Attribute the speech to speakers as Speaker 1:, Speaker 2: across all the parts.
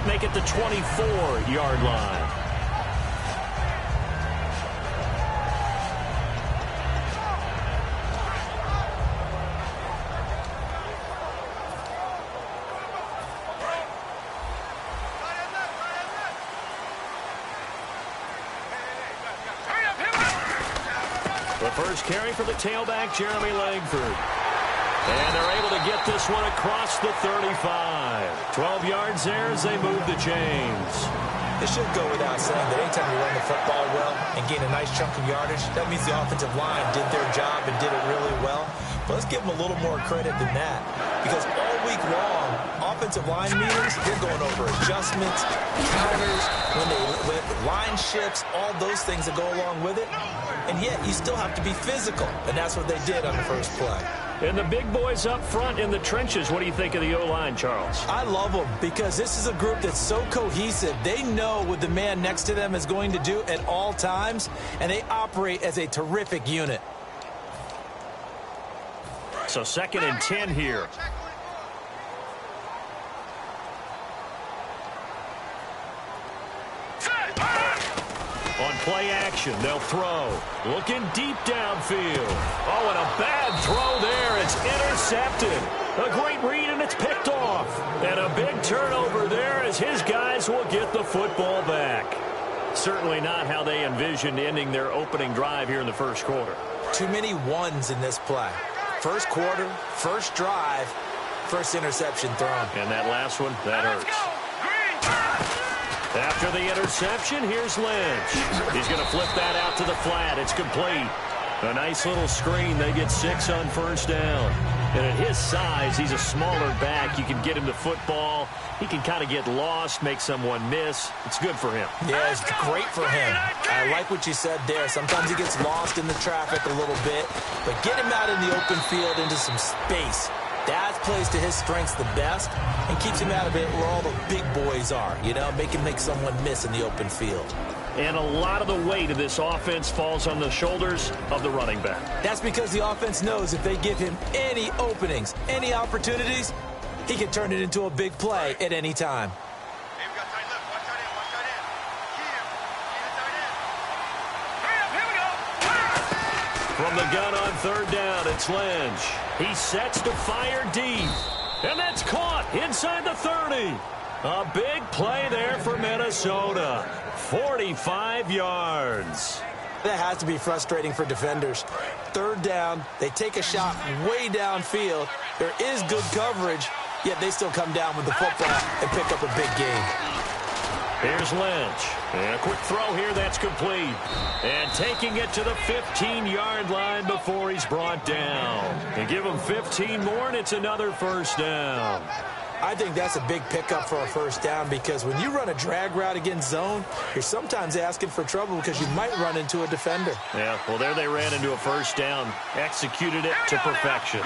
Speaker 1: make it the 24-yard line. The first carry for the tailback, Jeremy Langford. And they're able to get this one across the 35. 12 yards there as they move the chains.
Speaker 2: It should go without saying that anytime you run the football well and gain a nice chunk of yardage, that means the offensive line did their job and did it really well. But let's give them a little more credit than that. Because all week long, offensive line meetings, they're going over adjustments, counters, when line shifts, all those things that go along with it. And yet, you still have to be physical. And that's what they did on the first play.
Speaker 1: And the big boys up front in the trenches, what do you think of the O-line, Charles?
Speaker 2: I love them because this is a group that's so cohesive. They know what the man next to them is going to do at all times, and they operate as a terrific unit.
Speaker 1: So 2nd and 10 here. On play action, they'll throw. Looking deep downfield. Oh, and a bad throw there. It's intercepted. A great read, and it's picked off. And a big turnover there as his guys will get the football back. Certainly not how they envisioned ending their opening drive here in the first quarter.
Speaker 2: Too many ones in this play. First quarter, first drive, first interception thrown.
Speaker 1: And that last one, that hurts. After the interception, here's Lynch. He's going to flip that out to the flat. It's complete. A nice little screen. They get 6 on first down. And at his size, he's a smaller back. You can get him the football. He can kind of get lost, make someone miss. It's good for him.
Speaker 2: Yeah, it's great for him. I like what you said there. Sometimes he gets lost in the traffic a little bit. But get him out in the open field into some space. That plays to his strengths the best and keeps him out of it where all the big boys are, you know, make someone miss in the open field.
Speaker 1: And a lot of the weight of this offense falls on the shoulders of the running back.
Speaker 2: That's because the offense knows if they give him any openings, any opportunities, he can turn it into a big play at any time.
Speaker 1: From the gun on third down, it's Lynch. He sets to fire deep. And that's caught inside the 30. A big play there for Minnesota. 45 yards.
Speaker 2: That has to be frustrating for defenders. Third down, they take a shot way downfield. There is good coverage, yet they still come down with the football and pick up a big gain.
Speaker 1: Here's Lynch. And a quick throw here that's complete. And taking it to the 15-yard line before he's brought down. And give him 15 more, and it's another first down.
Speaker 2: I think that's a big pickup for a first down because when you run a drag route against zone, you're sometimes asking for trouble because you might run into a defender.
Speaker 1: Yeah, well, there they ran into a first down. Executed it to perfection.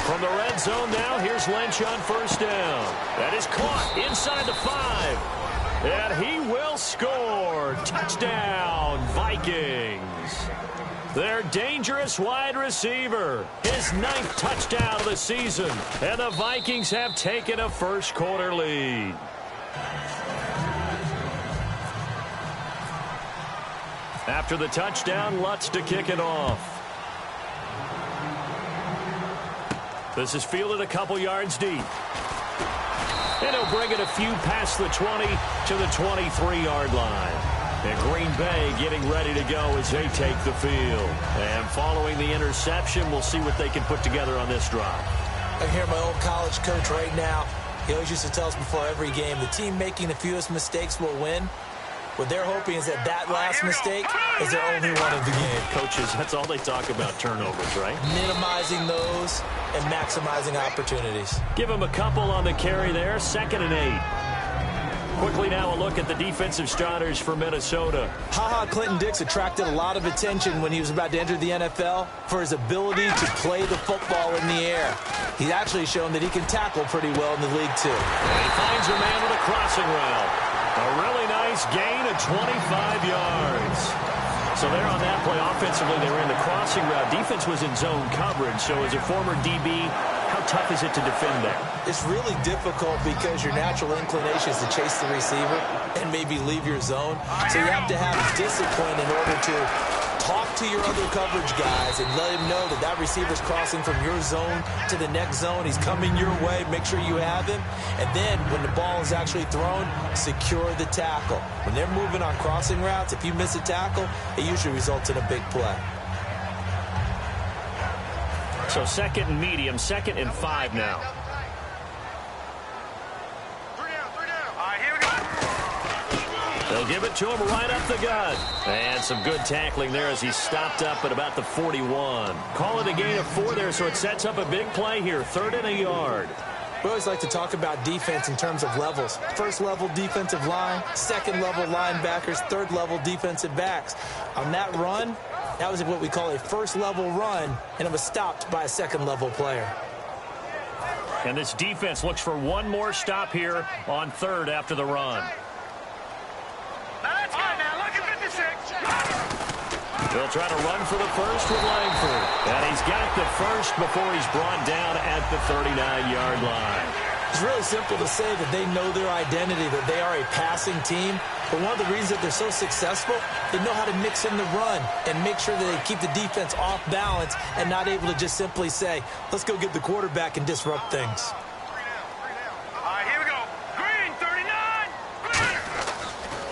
Speaker 1: From the red zone now, here's Lynch on first down. That is caught inside the 5. And he will score. Touchdown, Vikings. Their dangerous wide receiver. His 9th touchdown of the season. And the Vikings have taken a first quarter lead. After the touchdown, Lutz to kick it off. This is fielded a couple yards deep. And he'll bring it a few past the 20 to the 23-yard line. And Green Bay getting ready to go as they take the field. And following the interception, we'll see what they can put together on this drive.
Speaker 2: I hear my old college coach right now. He always used to tell us before every game, the team making the fewest mistakes will win. What they're hoping is that last mistake is their only one of the game.
Speaker 1: Coaches, that's all they talk about, turnovers, right?
Speaker 2: Minimizing those and maximizing opportunities.
Speaker 1: Give them a couple on the carry there, 2nd and 8. Quickly now a look at the defensive starters for Minnesota.
Speaker 2: Clinton Dix attracted a lot of attention when he was about to enter the NFL for his ability to play the football in the air. He's actually shown that he can tackle pretty well in the league, too.
Speaker 1: And he finds a man with a crossing route. A really nice gain of 25 yards. So there on that play, offensively, they ran the crossing route. Defense was in zone coverage, so as a former DB, How tough is it to defend that?
Speaker 2: It's really difficult because your natural inclination is to chase the receiver and maybe leave your zone. So you have to have discipline in order to talk to your other coverage guys and let him know that that receiver's crossing from your zone to the next zone. He's coming your way. Make sure you have him. And then when the ball is actually thrown, secure the tackle. When they're moving on crossing routes, if you miss a tackle, it usually results in a big play.
Speaker 1: So 2nd and medium, 2nd and 5 now. They'll give it to him right up the gut. And some good tackling there as he stopped up at about the 41. Call it a gain of 4 there, so it sets up a big play here. 3rd and a yard.
Speaker 2: We always like to talk about defense in terms of levels. 1st level defensive line, 2nd level linebackers, 3rd level defensive backs. On that run, that was what we call a 1st level run, and it was stopped by a 2nd level player.
Speaker 1: And this defense looks for one more stop here on 3rd after the run. They'll try to run for the 1st with Langford. And he's got the 1st before he's brought down at the 39-yard line.
Speaker 2: It's really simple to say that they know their identity, that they are a passing team. But one of the reasons that they're so successful, they know how to mix in the run and make sure that they keep the defense off balance and not able to just simply say, let's go get the quarterback and disrupt things.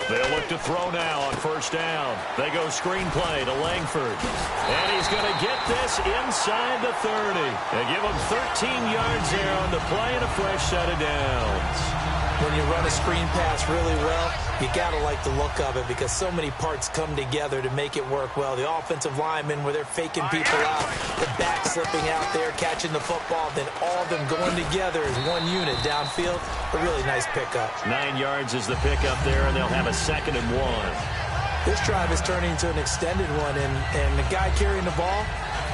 Speaker 1: They'll look to throw now on 1st down. They go screenplay to Langford. And he's going to get this inside the 30. They give him 13 yards there on the play and a fresh set of downs.
Speaker 2: When you run a screen pass really well, you got to like the look of it because so many parts come together to make it work well. The offensive linemen, where they're faking people out, the back slipping out there, catching the football, then all of them going together as one unit downfield. A really nice pickup.
Speaker 1: 9 yards is the pickup there, and they'll have a 2nd and 1.
Speaker 2: This drive is turning into an extended one, and the guy carrying the ball,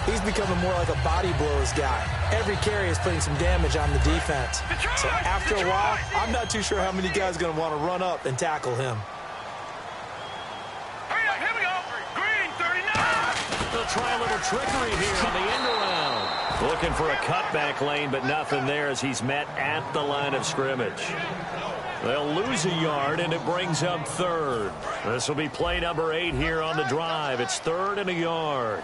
Speaker 2: he's becoming more like a body blows guy. Every carry is putting some damage on the defense. So after a while, I'm not too sure how many guys are going to want to run up and tackle him.
Speaker 3: Here we go. Green, 39.
Speaker 1: They'll try a little trickery here on the end around. Looking for a cutback lane, but nothing there as he's met at the line of scrimmage. They'll lose a yard, and it brings up 3rd. This will be play number 8 here on the drive. It's 3rd and a yard.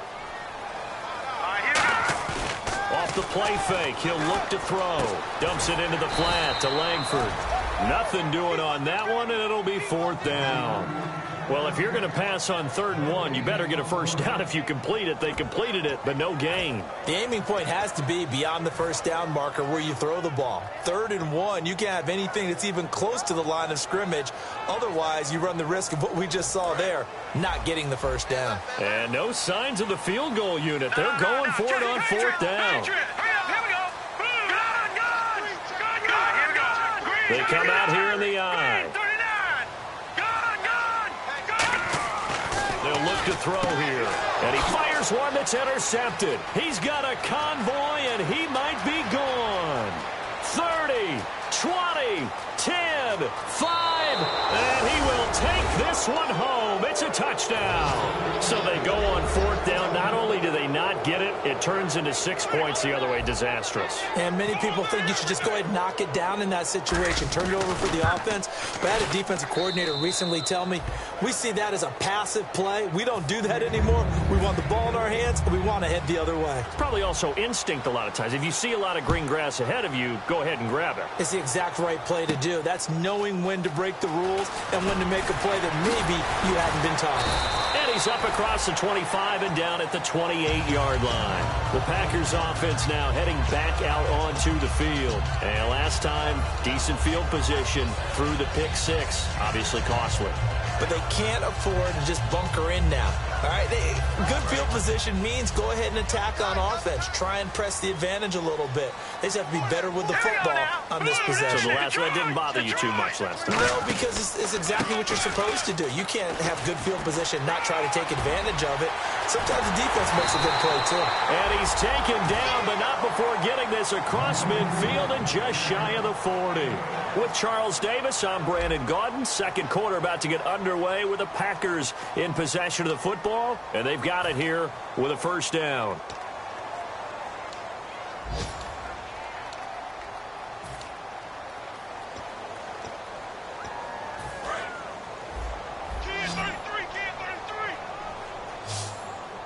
Speaker 1: Off the play fake, he'll look to throw. Dumps it into the flat to Langford. Nothing doing on that one, and it'll be 4th down. Well, if you're going to pass on 3rd and 1, you better get a 1st down if you complete it. They completed it, but no gain.
Speaker 2: The aiming point has to be beyond the 1st down marker where you throw the ball. 3rd and 1, you can't have anything that's even close to the line of scrimmage. Otherwise, you run the risk of what we just saw there, not getting the 1st down.
Speaker 1: And no signs of the field goal unit. They're going for it on 4th down. They come out here in the eye. They'll look to throw here. And he fires one that's intercepted. He's got a convoy, and he might be gone. 30, 20, 10, 5, and he will take this one home. It's a touchdown. So they go on 4th down. Not only do they not get it, it turns into 6 points the other way. Disastrous.
Speaker 2: And many people think you should just go ahead and knock it down in that situation, turn it over for the offense. But I had a defensive coordinator recently tell me, we see that as a passive play. We don't do that anymore. We want the ball in our hands, and we want to head the other way.
Speaker 1: Probably also instinct a lot of times. If you see a lot of green grass ahead of you, go ahead and grab it.
Speaker 2: It's the exact right play to do. That's knowing when to break the rules and when to make a play that maybe you hadn't been taught.
Speaker 1: And he's up across the 25 and down at the 28-yard line. The Packers offense now heading back out onto the field. And last time, decent field position through the pick 6. Obviously costly.
Speaker 2: But they can't afford to just bunker in now. All right, good field position means go ahead and attack on offense. Try and press the advantage a little bit. They just have to be better with the football on this possession.
Speaker 1: So the last one didn't bother you too much last time.
Speaker 2: No, because it's exactly what you're supposed to do. You can't have good field position, not try to take advantage of it. Sometimes the defense makes a good play, too.
Speaker 1: And he's taken down, but not before getting this across midfield and just shy of the 40. With Charles Davis, I'm Brandon Gaudin. Second quarter about to get underway with the Packers in possession of the football, and they've got it here with a 1st down.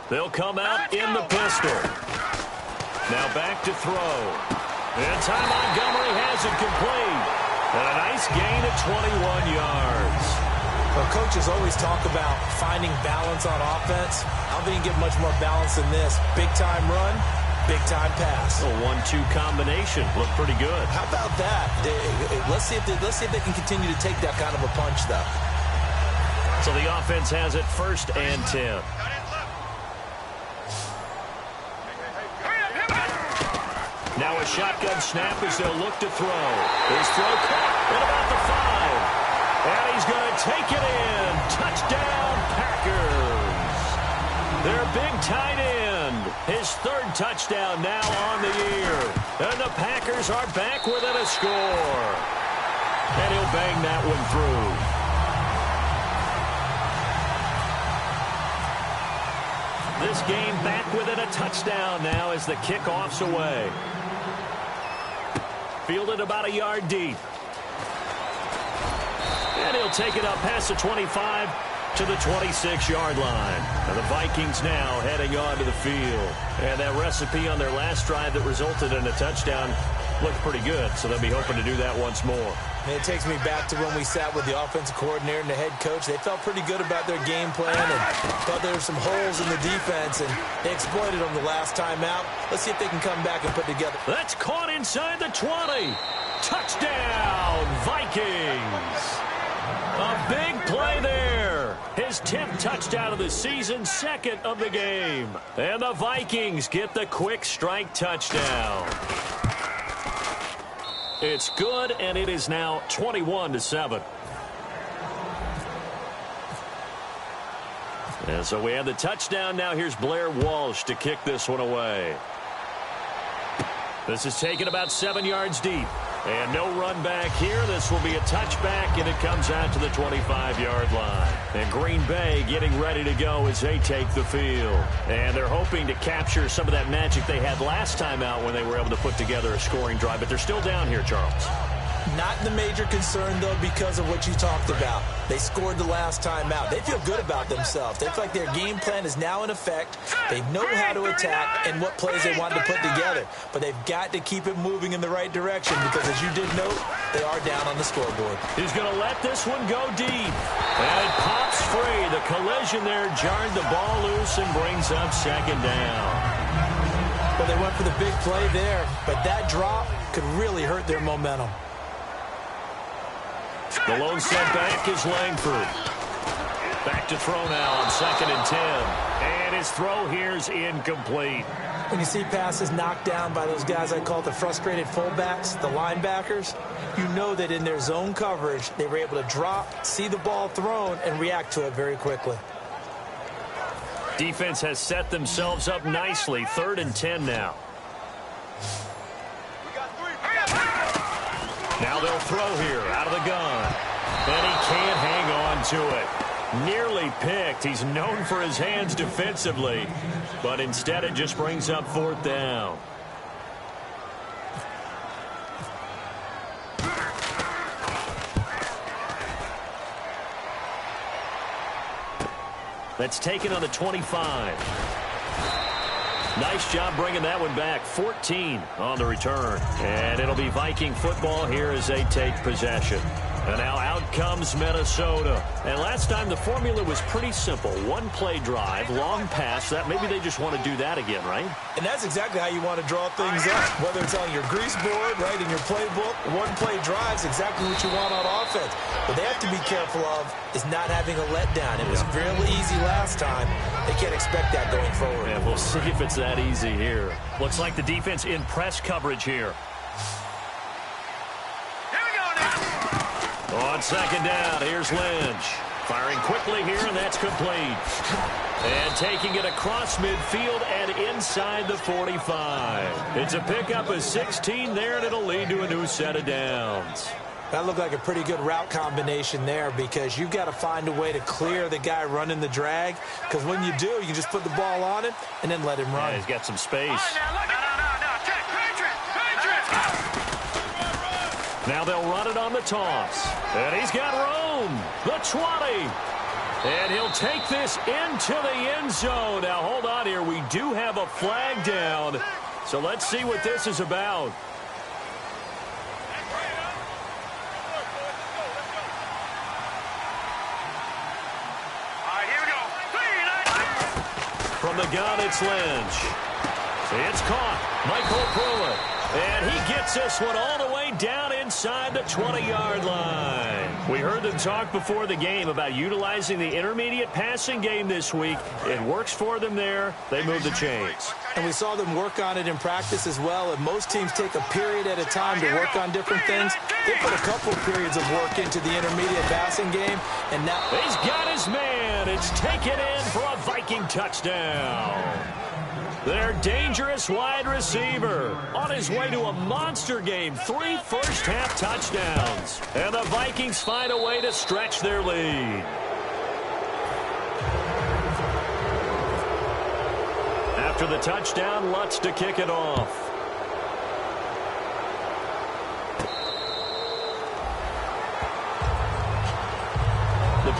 Speaker 1: They'll come out in the pistol. Now back to throw. And Ty Montgomery has it complete. And a nice gain of 21 yards.
Speaker 2: Well, coaches always talk about finding balance on offense. I don't think you get much more balance than this. Big-time run, big-time pass.
Speaker 1: A 1-2 combination. Looked pretty good.
Speaker 2: How about that? Let's see if they can continue to take that kind of a punch, though.
Speaker 1: So the offense has it 1st and 10. Now a shotgun snap as they'll look to throw. His throw caught at about the 5. And he's going to take it in. Touchdown, Packers. Their big tight end. His 3rd touchdown now on the year. And the Packers are back within a score. And he'll bang that one through. This game back within a touchdown now as the kickoff's away. Fielded about a yard deep. And he'll take it up past the 25 to the 26-yard line. And the Vikings now heading onto the field. And that recipe on their last drive that resulted in a touchdown looked pretty good, so they'll be hoping to do that once more.
Speaker 2: And it takes me back to when we sat with the offensive coordinator and the head coach. They felt pretty good about their game plan and thought there were some holes in the defense, and they exploited them the last time out. Let's see if they can come back and put together.
Speaker 1: That's caught inside the 20. Touchdown, Vikings. A big play there. His 10th touchdown of the season, 2nd of the game. And the Vikings get the quick strike touchdown. It's good, and it is now 21-7. And so we have the touchdown. Now here's Blair Walsh to kick this one away. This is taken about 7 yards deep. And no run back here. This will be a touchback, and it comes out to the 25-yard line. And Green Bay getting ready to go as they take the field. And they're hoping to capture some of that magic they had last time out when they were able to put together a scoring drive. But they're still down here, Charles.
Speaker 2: Not the major concern, though, because of what you talked about. They scored the last time out. They feel good about themselves. They feel like their game plan is now in effect. They know how to attack and what plays they want to put together. But they've got to keep it moving in the right direction because, as you did note, they are down on the scoreboard.
Speaker 1: He's going to let this one go deep. And it pops free. The collision there jarred the ball loose and brings up 2nd down.
Speaker 2: Well, they went for the big play there, but that drop could really hurt their momentum.
Speaker 1: The lone setback is Langford. Back to throw now on 2nd and 10. And his throw here is incomplete.
Speaker 2: When you see passes knocked down by those guys I call the frustrated fullbacks, the linebackers, you know that in their zone coverage, they were able to drop, see the ball thrown, and react to it very quickly.
Speaker 1: Defense has set themselves up nicely. 3rd and 10 now. Now they'll throw here out of the gun. And he can't hang on to it. Nearly picked. He's known for his hands defensively. But instead it just brings up 4th down. That's taken on the 25. Nice job bringing that one back. 14 on the return. And it'll be Viking football here as they take possession. And now out comes Minnesota. And last time the formula was pretty simple. 1-play drive, long pass. That maybe they just want to do that again, right?
Speaker 2: And that's exactly how you want to draw things up. Whether it's on your grease board, right, in your playbook, 1-play drive is exactly what you want on offense. What they have to be careful of is not having a letdown. It was really easy last time. They can't expect that going forward.
Speaker 1: And we'll see if it's that easy here. Looks like the defense in press coverage here. On 2nd down, here's Lynch. Firing quickly here, and that's complete. And taking it across midfield and inside the 45. It's a pickup of 16 there, and it'll lead to a new set of downs.
Speaker 2: That looked like a pretty good route combination there because you've got to find a way to clear the guy running the drag. Because when you do, you just put the ball on it and then let him run.
Speaker 1: Yeah, he's got some space. Now they'll run it on the toss. And he's got room. The 20. And he'll take this into the end zone. Now, hold on here. We do have a flag down. So let's see what this is about. From the gun, it's Lynch. It's caught. Michael Pruitt. And he gets this one all the way down inside the 20-yard line. We heard them talk before the game about utilizing the intermediate passing game this week. It works for them there. They move the chains.
Speaker 2: And we saw them work on it in practice as well. And most teams take a period at a time to work on different things. They put a couple of periods of work into the intermediate passing game. And now
Speaker 1: he's got his man. It's taken in for a Viking touchdown. Their dangerous wide receiver on his way to a monster game. 3 first-half touchdowns. And the Vikings find a way to stretch their lead. After the touchdown, Lutz to kick it off.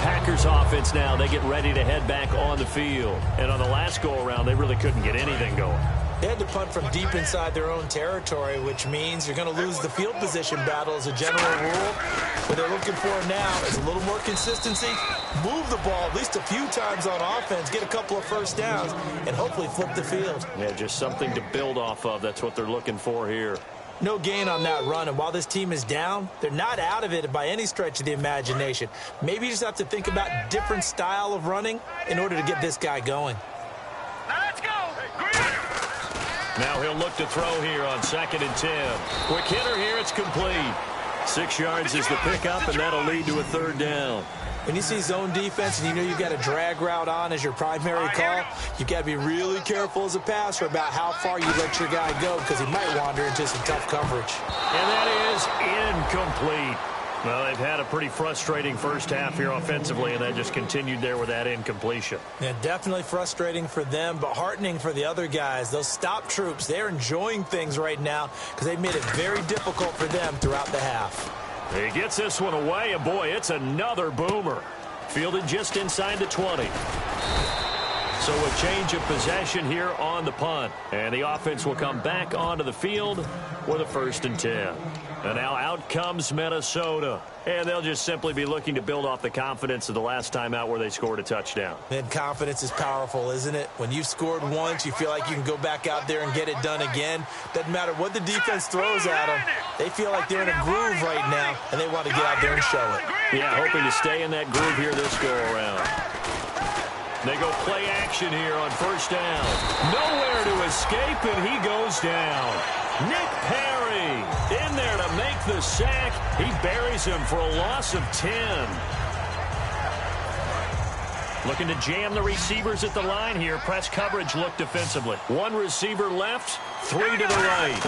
Speaker 1: Packers offense now, they get ready to head back on the field. And on the last go-around, they really couldn't get anything going.
Speaker 2: They had to punt from deep inside their own territory, which means you're going to lose the field position battle as a general rule. What they're looking for now is a little more consistency, move the ball at least a few times on offense, get a couple of first downs, and hopefully flip the field.
Speaker 1: Yeah, just something to build off of. That's what they're looking for here.
Speaker 2: No gain on that run, and while this team is down, they're not out of it by any stretch of the imagination. Maybe you just have to think about different style of running in order to get this guy going.
Speaker 3: Now let's go.
Speaker 1: Now he'll look to throw here on 2nd and 10. Quick hitter here, it's complete. 6 yards is the pickup, and that'll lead to a 3rd down.
Speaker 2: When you see zone defense and you know you've got a drag route on as your primary call, you've got to be really careful as a passer about how far you let your guy go because he might wander into some tough coverage.
Speaker 1: And that is incomplete. Well, they've had a pretty frustrating first half here offensively, and that just continued there with that incompletion.
Speaker 2: Yeah, definitely frustrating for them, but heartening for the other guys. Those stop troops, they're enjoying things right now because they've made it very difficult for them throughout the half.
Speaker 1: He gets this one away, and boy, it's another boomer. Fielded just inside the 20. So a change of possession here on the punt. And the offense will come back onto the field with a 1st and 10. And now out comes Minnesota. And they'll just simply be looking to build off the confidence of the last time out where they scored a touchdown.
Speaker 2: And confidence is powerful, isn't it? When you've scored once, you feel like you can go back out there and get it done again. Doesn't matter what the defense throws at them. They feel like they're in a groove right now, and they want to get out there and show it.
Speaker 1: Yeah, hoping to stay in that groove here this go-around. They go play action here on 1st down. Nowhere to escape, and he goes down. Nick Perry in there to make the sack. He buries him for a loss of 10. Looking to jam the receivers at the line here. Press coverage look defensively. 1 receiver left, 3 to the right.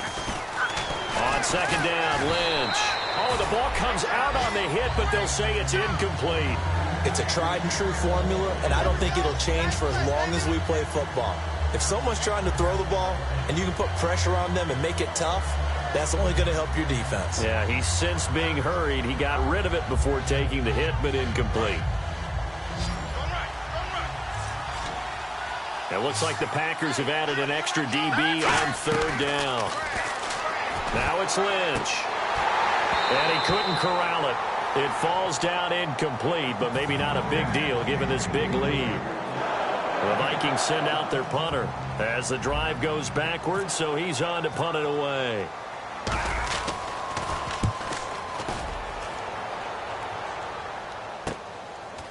Speaker 1: On 2nd down, Lynch. Oh, the ball comes out on the hit, but they'll say it's incomplete.
Speaker 2: It's a tried-and-true formula, and I don't think it'll change for as long as we play football. If someone's trying to throw the ball and you can put pressure on them and make it tough, that's only going to help your defense.
Speaker 1: Yeah, he's since being hurried. He got rid of it before taking the hit, but incomplete. It looks like the Packers have added an extra DB on 3rd down. Now it's Lynch. And he couldn't corral it. It falls down incomplete, but maybe not a big deal given this big lead. The Vikings send out their punter as the drive goes backwards, so he's on to punt it away.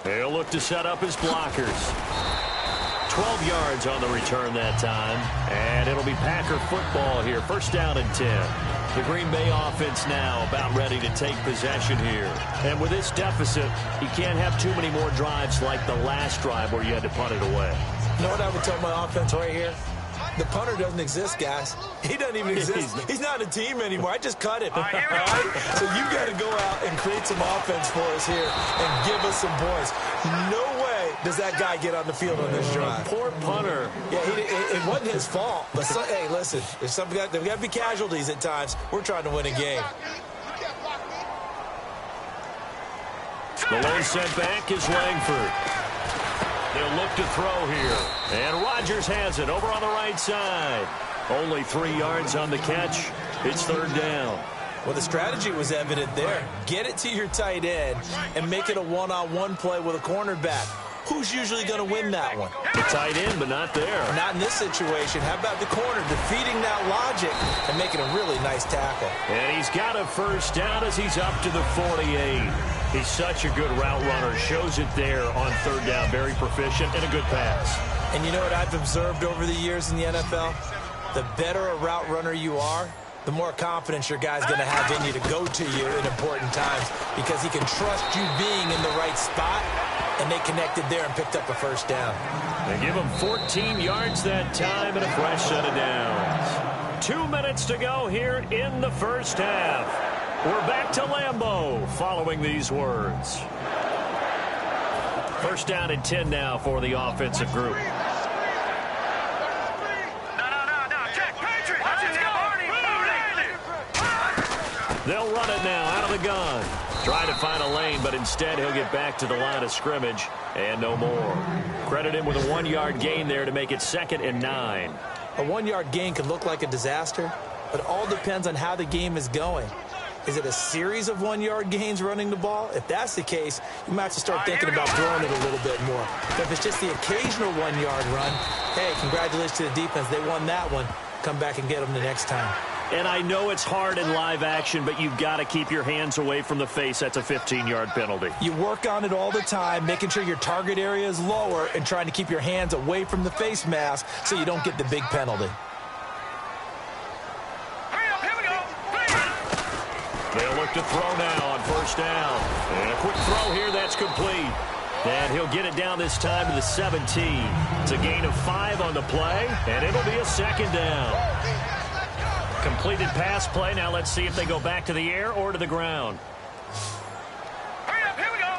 Speaker 1: He'll look to set up his blockers. 12 yards on the return that time, and it'll be Packer football here. 1st down and 10. The Green Bay offense now about ready to take possession here. And with this deficit, you can't have too many more drives like the last drive where you had to punt it away.
Speaker 2: You know what I would tell my offense right here? The punter doesn't exist, guys. He doesn't even exist. He's not a team anymore. I just cut him. All right? So you got to go out and create some offense for us here and give us some points. No way does that guy get on the field on this drive.
Speaker 1: Poor punter.
Speaker 2: Yeah, it wasn't his fault. But hey, listen, there's got to be casualties at times. We're trying to win a game.
Speaker 1: The lone sent back is Langford. They'll look to throw here. And Rodgers has it over on the right side. Only 3 yards on the catch. It's third down.
Speaker 2: Well, the strategy was evident there. Get it to your tight end and make it a one-on-one play with a cornerback. Who's usually going to win that one?
Speaker 1: The tight end, but not there.
Speaker 2: Not in this situation. How about the corner defeating that logic and making a really nice tackle?
Speaker 1: And he's got a first down as he's up to the 48. He's such a good route runner. Shows it there on third down. Very proficient and a good pass.
Speaker 2: And you know what I've observed over the years in the NFL? The better a route runner you are, the more confidence your guy's going to have in you to go to you in important times because he can trust you being in the right spot, and they connected there and picked up a first down.
Speaker 1: They give him 14 yards that time and a fresh set of downs. 2 minutes to go here in the first half. We're back to Lambeau following these words. First down and 10 now for the offensive group. They'll run it now out of the gun. Trying to find a lane, but instead he'll get back to the line of scrimmage and no more. Credit him with a 1-yard gain there to make it 2nd and 9.
Speaker 2: A 1-yard gain could look like a disaster, but it all depends on how the game is going. Is it a series of 1-yard gains running the ball? If that's the case, you might have to start thinking about throwing it a little bit more. But if it's just the occasional 1-yard run, hey, congratulations to the defense. They won that one. Come back and get them the next time.
Speaker 1: And I know it's hard in live action, but you've got to keep your hands away from the face. That's a 15-yard penalty.
Speaker 2: You work on it all the time, making sure your target area is lower and trying to keep your hands away from the face mask so you don't get the big penalty.
Speaker 1: They'll look to throw now on first down. And a quick throw here that's complete. And he'll get it down this time to the 17. It's a gain of 5 on the play, and it'll be a 2nd down. Completed pass play. Now let's see if they go back to the air or to the ground.
Speaker 3: Here we go.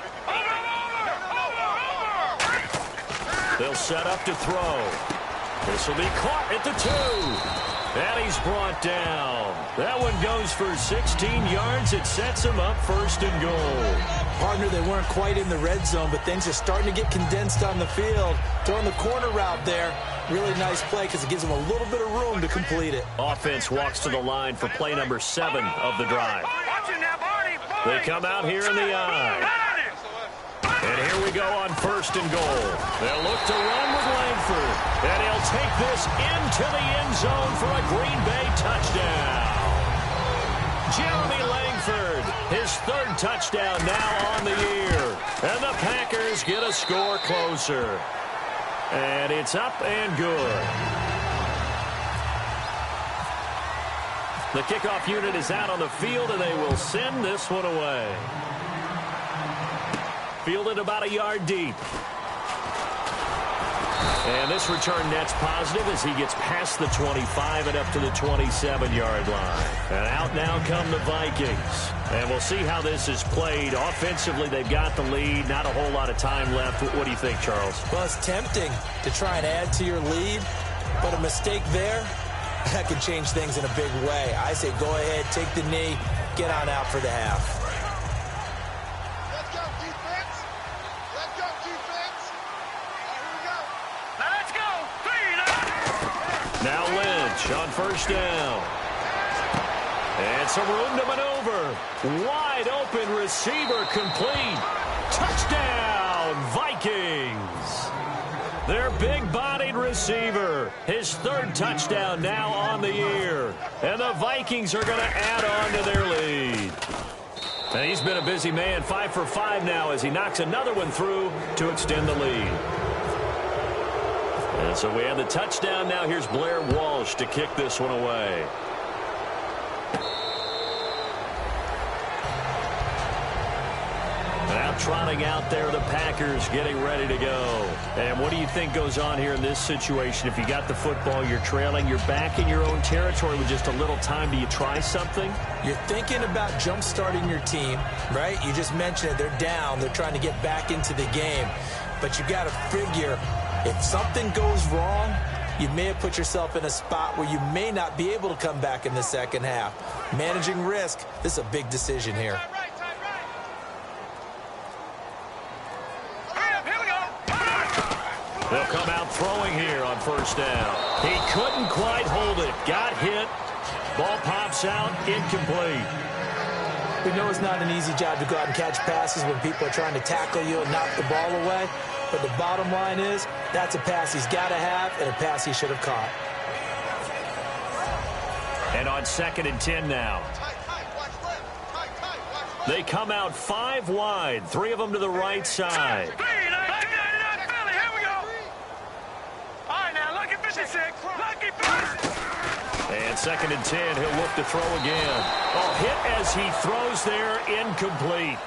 Speaker 3: Over.
Speaker 1: They'll set up to throw. This will be caught at the 2. And he's brought down. That one goes for 16 yards. It sets him up 1st and goal.
Speaker 2: Partner, they weren't quite in the red zone, but things are starting to get condensed on the field. Throwing the corner route there. Really nice play because it gives them a little bit of room to complete it.
Speaker 1: Offense walks to the line for play number 7 of the drive. They come out here in the eye. And here we go on 1st and goal. They'll look to run with Langford. And he'll take this into the end zone for a Green Bay touchdown. Jeremy Langford, his 3rd touchdown now on the year. And the Packers get a score closer. And it's up and good. The kickoff unit is out on the field, and they will send this one away. Fielded about a yard deep. And this return net's positive as he gets past the 25 and up to the 27-yard line. And out now come the Vikings. And we'll see how this is played. Offensively, they've got the lead. Not a whole lot of time left. What do you think, Charles?
Speaker 2: Well, it's tempting to try and add to your lead, but a mistake there, that can change things in a big way. I say go ahead, take the knee, get on out for the half.
Speaker 1: Now Lynch on first down. And some room to maneuver. Wide open receiver complete. Touchdown, Vikings. Their big-bodied receiver. His 3rd touchdown now on the year. And the Vikings are going to add on to their lead. And he's been a busy man. 5 for 5 now as he knocks another one through to extend the lead. And so we have the touchdown. Now here's Blair Walsh to kick this one away. Now trotting out there, the Packers getting ready to go. And what do you think goes on here in this situation? If you got the football, you're trailing, you're back in your own territory with just a little time. Do you try something?
Speaker 2: You're thinking about jump-starting your team, right? You just mentioned it. They're down. They're trying to get back into the game. But you got to figure, if something goes wrong, you may have put yourself in a spot where you may not be able to come back in the second half. Managing risk, this is a big decision here.
Speaker 1: They'll come out throwing here on first down. He couldn't quite hold it. Got hit. Ball pops out, incomplete.
Speaker 2: We know it's not an easy job to go out and catch passes when people are trying to tackle you and knock the ball away. But the bottom line is, that's a pass he's got to have and a pass he should have caught.
Speaker 1: And on 2nd and 10 now. They come out 5 wide, 3 of them to the right side. And 2nd and 10, he'll look to throw again. Oh, hit as he throws there, incomplete.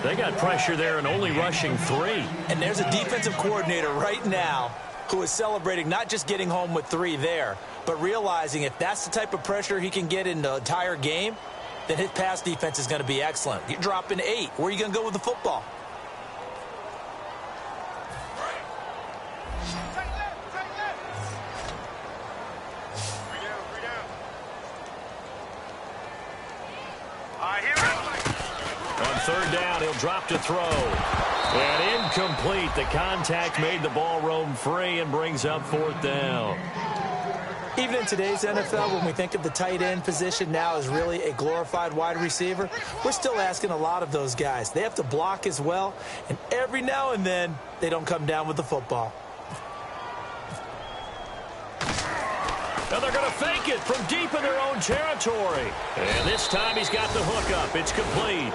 Speaker 1: They got pressure there and only rushing 3.
Speaker 2: And there's a defensive coordinator right now who is celebrating not just getting home with 3 there, but realizing if that's the type of pressure he can get in the entire game, then his pass defense is going to be excellent. You're dropping 8. Where are you going to go with the football?
Speaker 1: On 3rd down, he'll drop to throw. And incomplete. The contact made the ball roam free and brings up 4th down.
Speaker 2: Even in today's NFL, when we think of the tight end position now as really a glorified wide receiver, we're still asking a lot of those guys. They have to block as well, and every now and then, they don't come down with the football.
Speaker 1: Now they're going to fake it from deep in their own territory. And this time he's got the hook up. It's complete.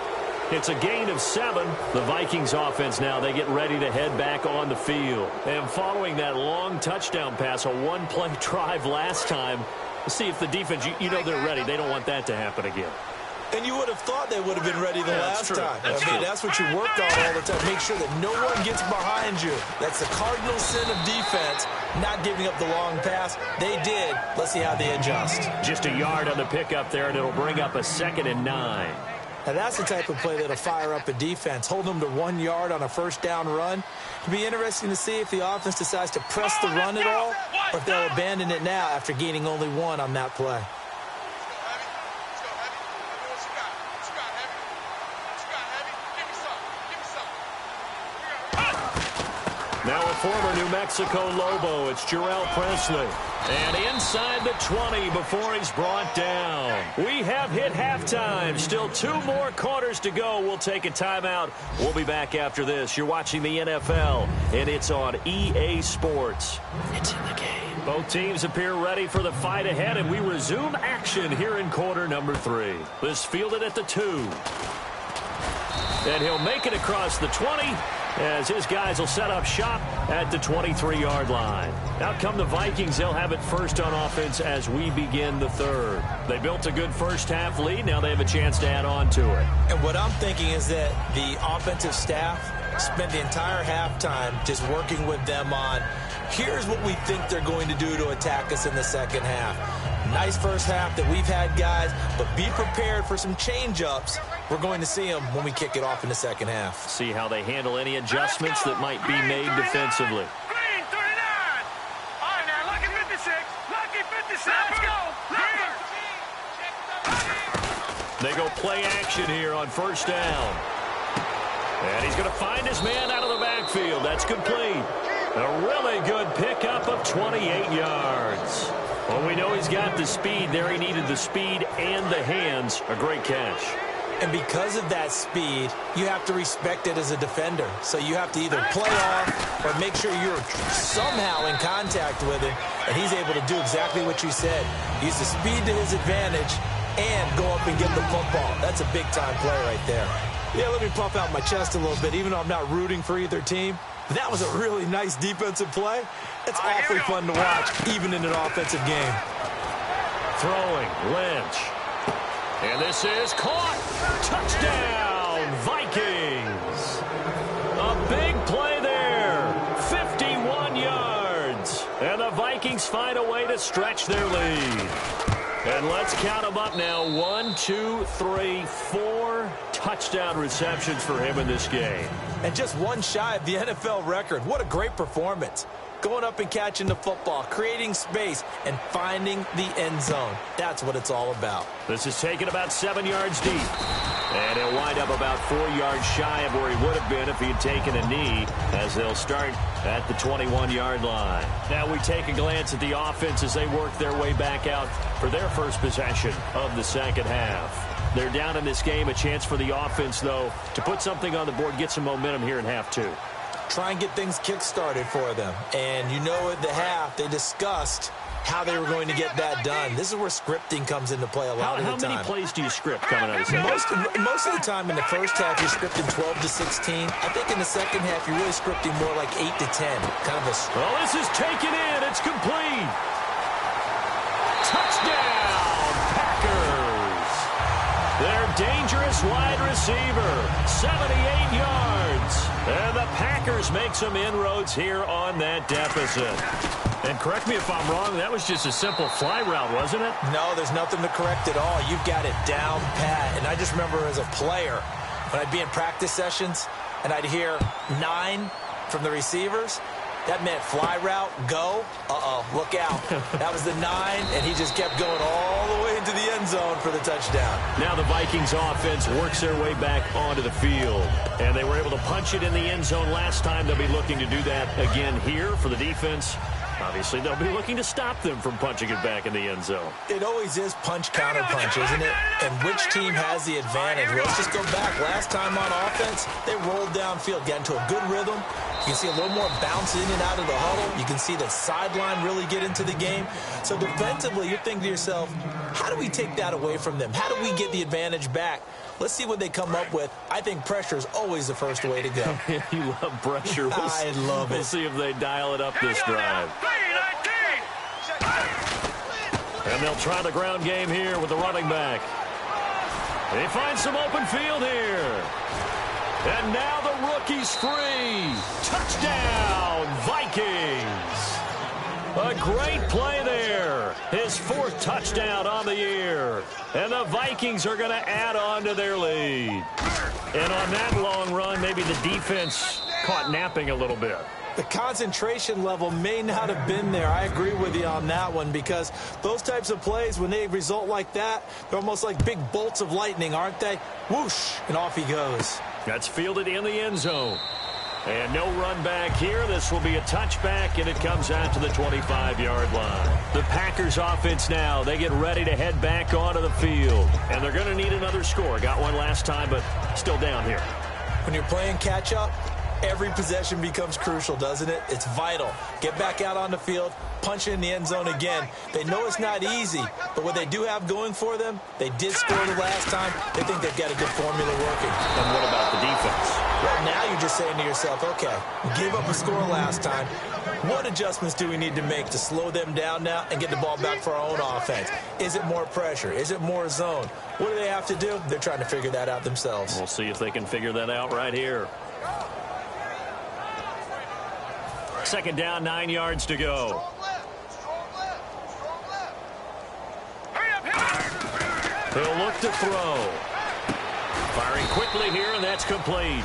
Speaker 1: It's a gain of 7. The Vikings offense now, they get ready to head back on the field. And following that long touchdown pass, a one-play drive last time, see if the defense, you know they're ready. They don't want that to happen again.
Speaker 2: And you would have thought they would have been ready the last time. That's what you work on all the time. Make sure that no one gets behind you. That's the cardinal sin of defense, not giving up the long pass. They did. Let's see how they adjust.
Speaker 1: Just a yard on the pickup there, and it'll bring up a 2nd and 9.
Speaker 2: Now, that's the type of play that'll fire up a defense. Hold them to 1 yard on a first down run. It'll be interesting to see if the offense decides to press the run at all or if they'll abandon it now after gaining only 1 on that play.
Speaker 1: Now a former New Mexico Lobo, it's Jarrell Presley. And inside the 20 before he's brought down. We have hit halftime. Still 2 more quarters to go. We'll take a timeout. We'll be back after this. You're watching the NFL, and it's on EA Sports. It's in the game. Both teams appear ready for the fight ahead, and we resume action here in quarter number 3. This fielded at the 2. And he'll make it across the 20 as his guys will set up shop at the 23-yard line. Out come the Vikings. They'll have it first on offense as we begin the 3rd. They built a good first-half lead. Now they have a chance to add on to it.
Speaker 2: And what I'm thinking is that the offensive staff spent the entire halftime just working with them on, here's what we think they're going to do to attack us in the second half. Nice first half that we've had, guys, but be prepared for some change-ups. We're going to see them when we kick it off in the second half.
Speaker 1: See how they handle any adjustments that might be made defensively.
Speaker 3: Green 39. All right, now, lucky 56. Lucky 56. Let's go.
Speaker 1: They go play action here on first down. And he's going to find his man out of the backfield. That's complete. A really good pickup of 28 yards. Well, we know he's got the speed there. He needed the speed and the hands. A great catch.
Speaker 2: And because of that speed, you have to respect it as a defender. So you have to either play off or make sure you're somehow in contact with him. And he's able to do exactly what you said. Use the speed to his advantage and go up and get the football. That's a big-time play right there. Yeah, let me puff out my chest a little bit, even though I'm not rooting for either team. But that was a really nice defensive play. It's awfully fun to watch, even in an offensive game.
Speaker 1: Throwing, Lynch. And this is caught. Touchdown, Vikings. A big play there. 51 yards. And the Vikings find a way to stretch their lead. And let's count them up now. 1, 2, 3, 4 touchdown receptions for him in this game.
Speaker 2: And just one shy of the NFL record. What a great performance. Going up and catching the football, creating space, and finding the end zone. That's what it's all about.
Speaker 1: This is taken about 7 yards deep. And he'll wind up about 4 yards shy of where he would have been if he had taken a knee, as they'll start at the 21-yard line. Now we take a glance at the offense as they work their way back out for their first possession of the second half. They're down in this game. A chance for the offense, though, to put something on the board, get some momentum here in half two.
Speaker 2: Try and get things kick-started for them. And you know at the half, they discussed how they were going to get that done. This is where scripting comes into play a lot of the time.
Speaker 1: How many plays do you script coming out of the second?
Speaker 2: Most of the time in the first half, you're scripting 12 to 16. I think in the second half, you're really scripting more like 8 to 10. Kind of a...
Speaker 1: Well, this is taken in. It's complete. Touchdown, Packers. Their dangerous wide receiver, 78 yards. And the Packers make some inroads here on that deficit. And correct me if I'm wrong, that was just a simple fly route, wasn't it?
Speaker 2: No, there's nothing to correct at all. You've got it down pat. And I just remember as a player, when I'd be in practice sessions and I'd hear 9 from the receivers, that meant fly route, go, look out. That was the 9, and he just kept going all the way into the end zone for the touchdown.
Speaker 1: Now the Vikings offense works their way back onto the field, and they were able to punch it in the end zone last time. They'll be looking to do that again here for the defense. Obviously, they'll be looking to stop them from punching it back in the end zone.
Speaker 2: It always is punch-counter-punch, isn't it? And which team has the advantage? Well, let's just go back. Last time on offense, they rolled downfield, got into a good rhythm. You can see a little more bounce in and out of the huddle. You can see the sideline really get into the game. So defensively, you're thinking to yourself, how do we take that away from them? How do we get the advantage back? Let's see what they come up with. I think pressure is always the first way to go.
Speaker 1: You love pressure.
Speaker 2: I love it.
Speaker 1: We'll see if they dial it up this drive. And they'll try the ground game here with the running back. They find some open field here. And now the rookie's free. Touchdown, Vikings. A great play there. His 4th touchdown on the year. And the Vikings are going to add on to their lead. And on that long run, maybe the defense caught napping a little bit.
Speaker 2: The concentration level may not have been there. I agree with you on that one, because those types of plays, when they result like that, they're almost like big bolts of lightning, aren't they? Whoosh, and off he goes.
Speaker 1: That's fielded in the end zone. And no run back here. This will be a touchback, and it comes out to the 25-yard line. The Packers offense now, they get ready to head back onto the field. And they're going to need another score. Got one last time, but still down here.
Speaker 2: When you're playing catch-up, every possession becomes crucial, doesn't it? It's vital. Get back out on the field, punch it in the end zone again. They know it's not easy, but what they do have going for them, they did score the last time. They think they've got a good formula working.
Speaker 1: And what about the defense?
Speaker 2: Well, now you're just saying to yourself, okay, we gave up a score last time. What adjustments do we need to make to slow them down now and get the ball back for our own offense? Is it more pressure? Is it more zone? What do they have to do? They're trying to figure that out themselves.
Speaker 1: We'll see if they can figure that out right here. Second down, 9 yards to go. He'll look to throw. Firing quickly here, and that's complete.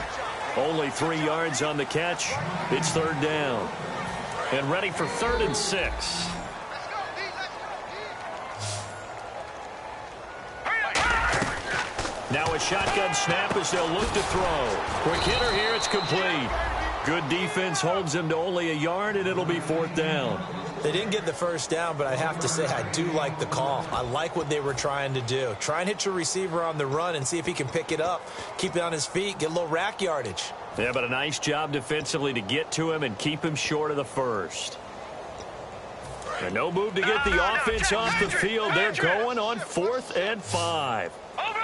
Speaker 1: Only 3 yards on the catch. It's 3rd down. And ready for 3rd and 6. Now a shotgun snap as they'll look to throw. Quick hitter here, it's complete. Good defense holds him to only a yard, and it'll be 4th down.
Speaker 2: They didn't get the first down, but I have to say I do like the call. I like what they were trying to do. Try and hit your receiver on the run and see if he can pick it up. Keep it on his feet, get a little rack yardage.
Speaker 1: Yeah, but a nice job defensively to get to him and keep him short of the first. And no move to get the offense off the field. They're going on 4th and 5.
Speaker 3: Over! All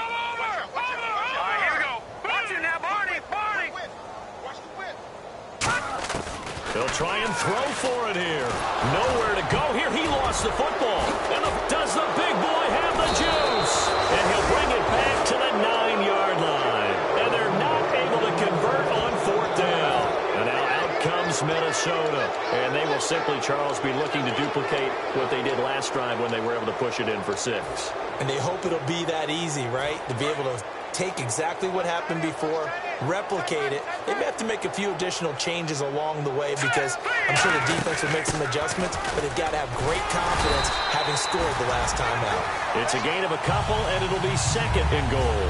Speaker 3: right, here we go. Watch it now, Barney.
Speaker 1: They'll try and throw for it here. Nowhere to go here. He lost the football. And does the big boy have the juice? And he'll bring it back to the 9-yard line. And they're not able to convert on 4th down. And now out comes Minnesota. And they will simply, Charles, be looking to duplicate what they did last drive when they were able to push it in for 6.
Speaker 2: And they hope it'll be that easy, right? To be able to take exactly what happened before, replicate it. They may have to make a few additional changes along the way because I'm sure the defense will make some adjustments, but they've got to have great confidence having scored the last time out.
Speaker 1: It's a gain of a couple, and it'll be second and goal.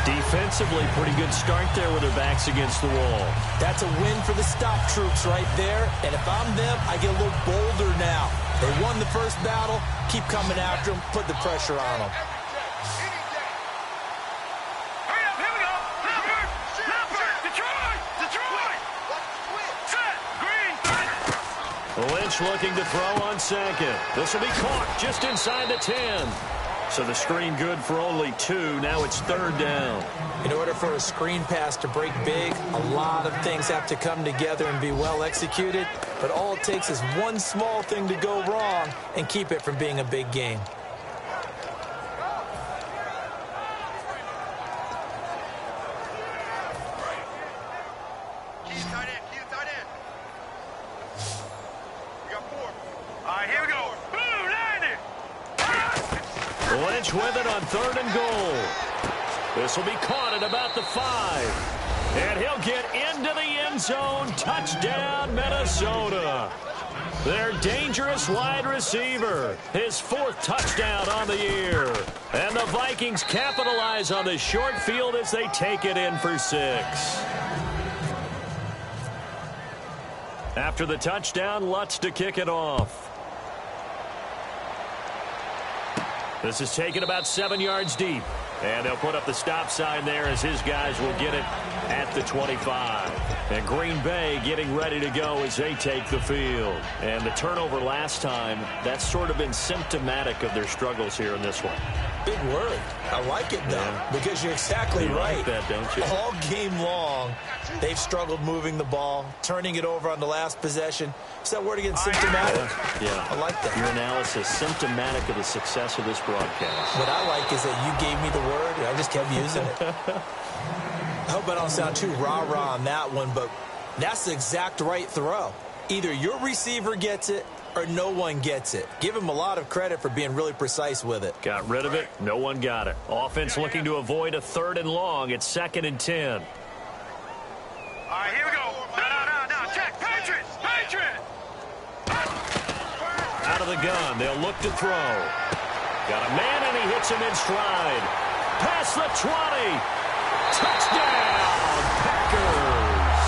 Speaker 1: Defensively, pretty good start there with their backs against the wall.
Speaker 2: That's a win for the stop troops right there, and if I'm them, I get a little bolder now. They won the first battle, keep coming after them, put the pressure on them.
Speaker 1: Lynch looking to throw on second. This will be caught just inside the 10. So the screen good for only 2. Now it's third down.
Speaker 2: In order for a screen pass to break big, a lot of things have to come together and be well executed. But all it takes is one small thing to go wrong and keep it from being a big game.
Speaker 1: Lynch with it on third and goal. This will be caught at about the 5. And he'll get into the end zone. Touchdown, Minnesota. Their dangerous wide receiver. His 4th touchdown on the year. And the Vikings capitalize on the short field as they take it in for 6. After the touchdown, Lutz to kick it off. This is taken about 7 yards deep. And they'll put up the stop sign there as his guys will get it at the 25. And Green Bay getting ready to go as they take the field. And the turnover last time, that's sort of been symptomatic of their struggles here in this one.
Speaker 2: Big word. I like it, though, because you're exactly right.
Speaker 1: You like that, don't you?
Speaker 2: All game long, they've struggled moving the ball, turning it over on the last possession. Is that word again, symptomatic?
Speaker 1: Yeah.
Speaker 2: I like that.
Speaker 1: Your analysis, symptomatic of the success of this broadcast.
Speaker 2: What I like is that you gave me the word, and I just kept using it. I hope I don't sound too rah-rah on that one, but that's the exact right throw. Either your receiver gets it or no one gets it. Give him a lot of credit for being really precise with it.
Speaker 1: Got rid of it. No one got it. Offense looking to avoid a 3rd and long. It's 2nd and 10.
Speaker 3: All right, here we go. No. Check. Patriots.
Speaker 1: Out of the gun. They'll look to throw. Got a man, and he hits him in stride. Past the 20. Touchdown, Packers.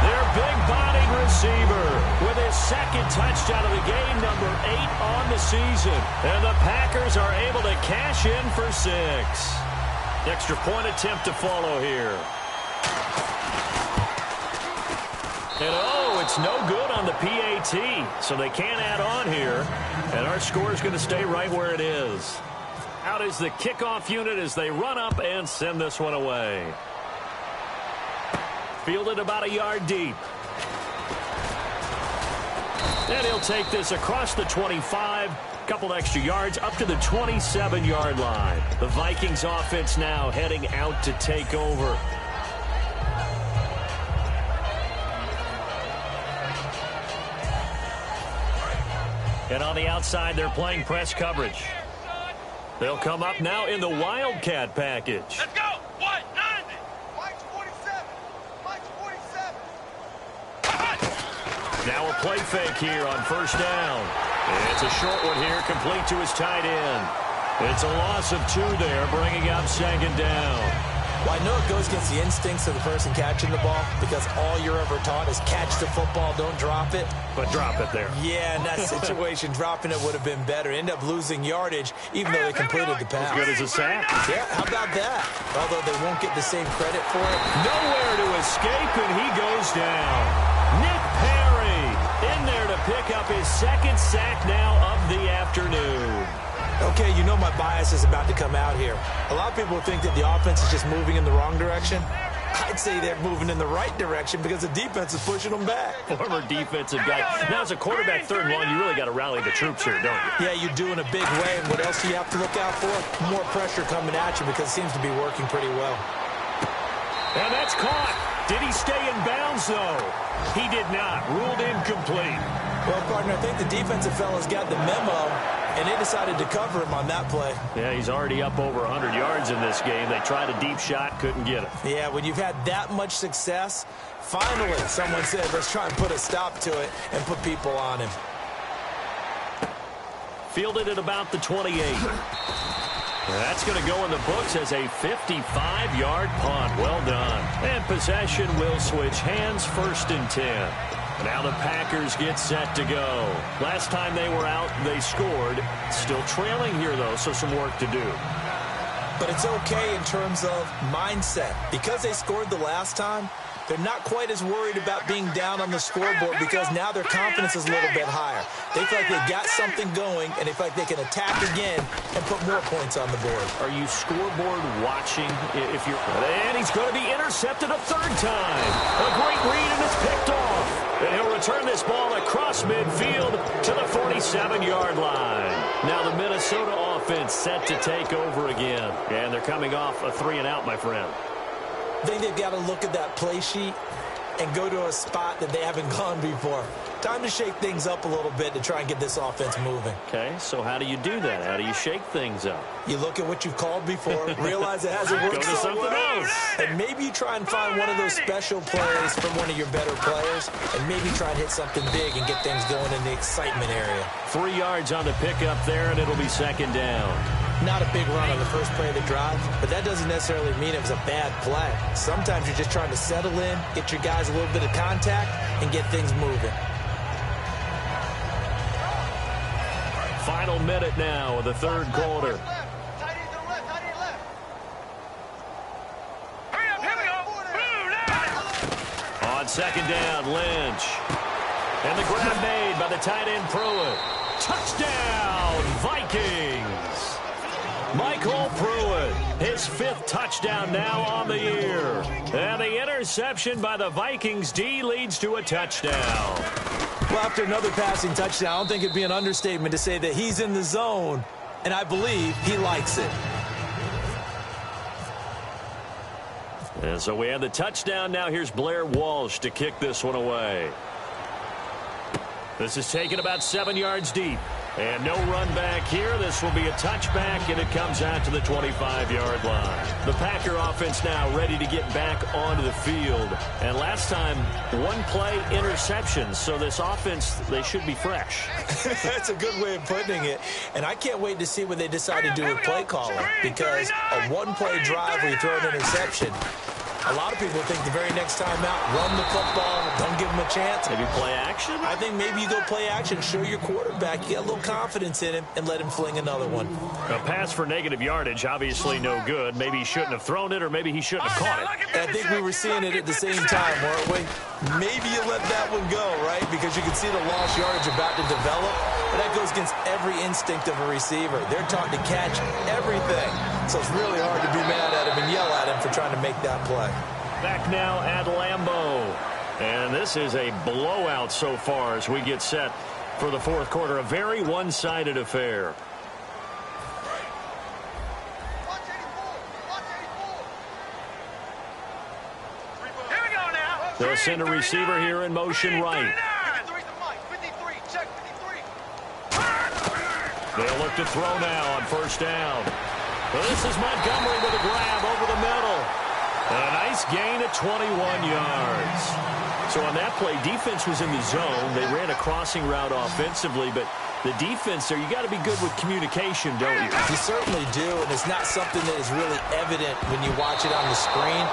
Speaker 1: Their big-bodied receiver with his 2nd touchdown of the game, number 8 on the season. And the Packers are able to cash in for 6. Extra point attempt to follow here. And it's no good on the PAT, so they can't add on here. And our score is going to stay right where it is. Out is the kickoff unit as they run up and send this one away. Fielded about a yard deep. And he'll take this across the 25. Couple extra yards up to the 27-yard line. The Vikings offense now heading out to take over. And on the outside, they're playing press coverage. They'll come up now in the Wildcat package.
Speaker 3: Let's go. What? 90. Mike's 47. Mike's 47.
Speaker 1: Now a play fake here on first down. It's a short one here, complete to his tight end. It's a loss of 2 there, bringing up 2nd down.
Speaker 2: Well, I know it goes against the instincts of the person catching the ball because all you're ever taught is catch the football, don't drop it.
Speaker 1: But drop it there.
Speaker 2: Yeah, in that situation, dropping it would have been better. End up losing yardage, even though they completed the pass.
Speaker 1: As good as a sack.
Speaker 2: Yeah, how about that? Although they won't get the same credit for it.
Speaker 1: Nowhere to escape, and he goes down. Nick Perry in there to pick up his 2nd sack now of the afternoon.
Speaker 2: Okay, you know my bias is about to come out here. A lot of people think that the offense is just moving in the wrong direction. I'd say they're moving in the right direction because the defense is pushing them back.
Speaker 1: Former defensive guy. Now, as a quarterback 3rd and long, you really got to rally the troops here, don't you?
Speaker 2: Yeah, you do in a big way. And what else do you have to look out for? More pressure coming at you because it seems to be working pretty well.
Speaker 1: And that's caught. Did he stay in bounds, though? He did not. Ruled incomplete.
Speaker 2: Well, partner, I think the defensive fella's got the memo and they decided to cover him on that play.
Speaker 1: Yeah, he's already up over 100 yards in this game. They tried a deep shot, couldn't get it.
Speaker 2: Yeah, when you've had that much success, finally someone said, let's try and put a stop to it and put people on him.
Speaker 1: Fielded at about the 28. That's going to go in the books as a 55-yard punt. Well done. And possession will switch hands, 1st and 10. Now the Packers get set to go. Last time they were out, they scored. Still trailing here, though, so some work to do.
Speaker 2: But it's okay in terms of mindset. Because they scored the last time, they're not quite as worried about being down on the scoreboard because now their confidence is a little bit higher. They feel like they've got something going, and they feel like they can attack again and put more points on the board.
Speaker 1: Are you scoreboard watching? If you're, and he's going to be intercepted a 3rd time. A great read, and it's picked off. And he'll return this ball across midfield to the 47-yard line. Now the Minnesota offense set to take over again. And they're coming off a 3-and-out, my friend.
Speaker 2: I think they've got to look at that play sheet and go to a spot that they haven't gone before. Time to shake things up a little bit to try and get this offense moving.
Speaker 1: Okay, so how do you do that? How do you shake things up?
Speaker 2: You look at what you've called before, realize it hasn't worked
Speaker 1: Go to
Speaker 2: so
Speaker 1: something
Speaker 2: well,
Speaker 1: else.
Speaker 2: and maybe you try and find one of those special plays from one of your better players, and maybe try and hit something big and get things going in the excitement area.
Speaker 1: 3 yards on the pickup there, and it'll be 2nd down.
Speaker 2: Not a big run on the first play of the drive, but that doesn't necessarily mean it was a bad play. Sometimes you're just trying to settle in, get your guys a little bit of contact, and get things moving.
Speaker 1: Final minute now of the 3rd quarter. On 2nd down, Lynch. And the grab made by the tight end Pruitt. Touchdown, Vikings! Michael Pruitt, his 5th touchdown now on the year. And the interception by the Vikings D leads to a touchdown.
Speaker 2: Well, after another passing touchdown, I don't think it'd be an understatement to say that he's in the zone, and I believe he likes it.
Speaker 1: And so we have the touchdown. Now here's Blair Walsh to kick this one away. This is taken about 7 yards deep. And no run back here. This will be a touchback, and it comes out to the 25-yard line. The Packer offense now ready to get back onto the field. And last time, 1 play interception. So this offense, they should be fresh.
Speaker 2: That's a good way of putting it. And I can't wait to see what they decide to do with play calling. Because a 1-play drive where you throw an interception, a lot of people think the very next time out, run the football, don't give them a chance.
Speaker 1: Maybe play action?
Speaker 2: I think maybe you go play action, show your quarterback, you get a little confidence in him, and let him fling another one.
Speaker 1: A pass for negative yardage, obviously no good. Maybe he shouldn't have thrown it, or maybe he shouldn't have caught it.
Speaker 2: And I think we were seeing it at the same time, weren't we? Maybe you let that one go, right? Because you can see the lost yardage about to develop. But that goes against every instinct of a receiver. They're taught to catch everything. So it's really hard to be mad at him and yell at him for trying to make that play.
Speaker 1: Back now at Lambeau. And this is a blowout so far as we get set for the 4th quarter. A very one-sided affair. They'll send a receiver here in motion right. They'll look to throw now on 1st down. Well, this is Montgomery with a grab over the middle. And a nice gain at 21 yards. So on that play, defense was in the zone. They ran a crossing route offensively, but the defense there, you got to be good with communication, don't you?
Speaker 2: You certainly do, and it's not something that is really evident when you watch it on the screen.